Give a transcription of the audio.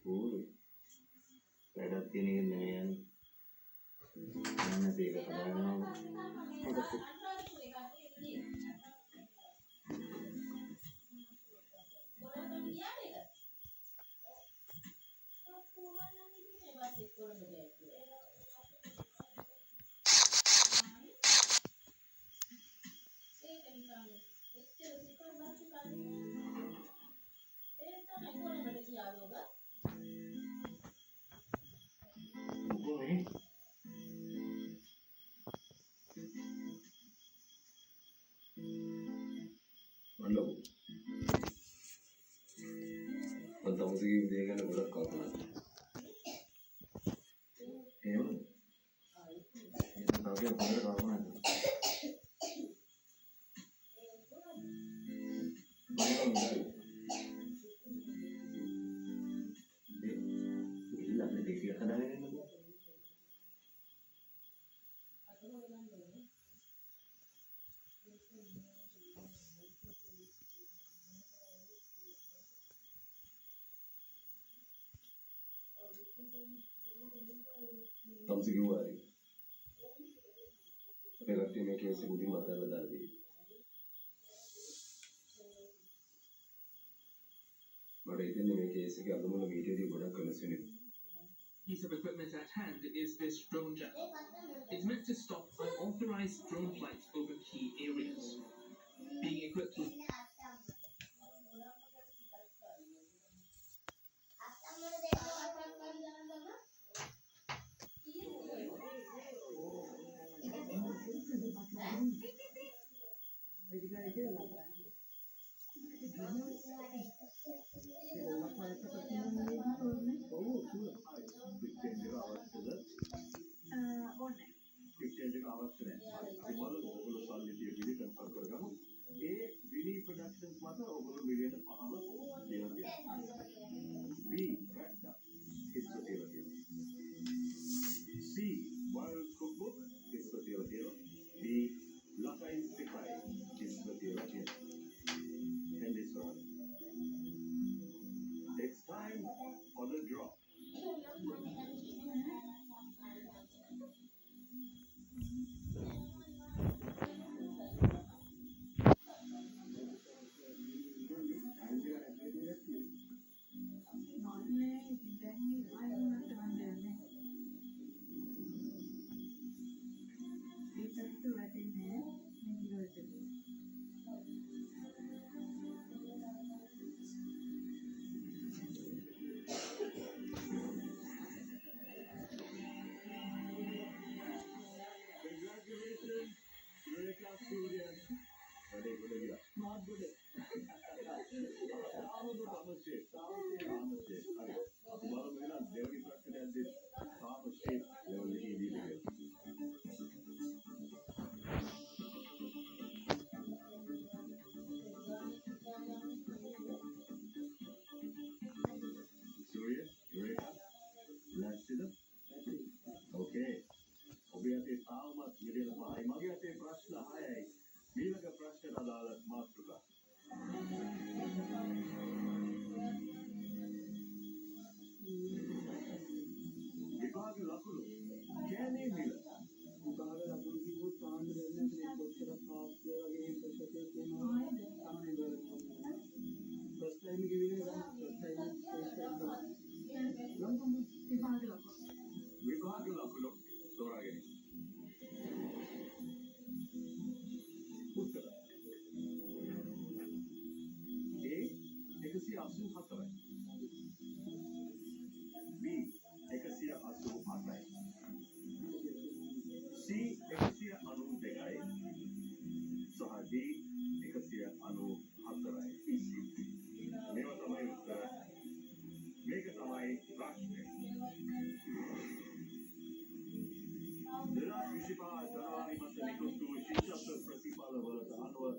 ඌරු වැඩක් තියෙන එක නෙමෙයි යන්නේ. යන්න තේක හදාගන්නවා. Hello. Quanta musica in piega ne vuole accorgere? Io? Non so che fare con Tom si chiude. Per la prima che si può matare da lì. Ma dai tenne che si chiama una video di buona connessione. Piece of equipment at hand is this drone jack. It's meant to stop unauthorized drone flights over key areas. Being equipped with It's time for the drop. Okay. ඔබේ තාමත් මිලියන 5යි. මගේ අතේ ප්‍රශ්න 6යි. ඊළඟ ප්‍රශ්නට අදාළ මාතෘකා. විභාග ලකුණු. කෑමේ මිල. විභාග ලකුණු කිව්වොත් සාමාන්‍ය දෙන්නේ කොච්චර පාස්ය වගේ ප්‍රශ්නයක් තියෙනවා. සාමාන්‍ය ඉවරනවා. ෆස්ට් ටයිම් කිව්වේ විභාග ලකුණු තෝරාගෙන උත්තර A 184යි B 188යි C 192යි සහ D 194යි මේවා තමයි උත්තර මේක තමයි ප්‍රශ්නේ 2025 ජනවාරි මාසයේ නිකුත් වූ ශිෂ්‍යත්ව ප්‍රතිඵලවලට අනුව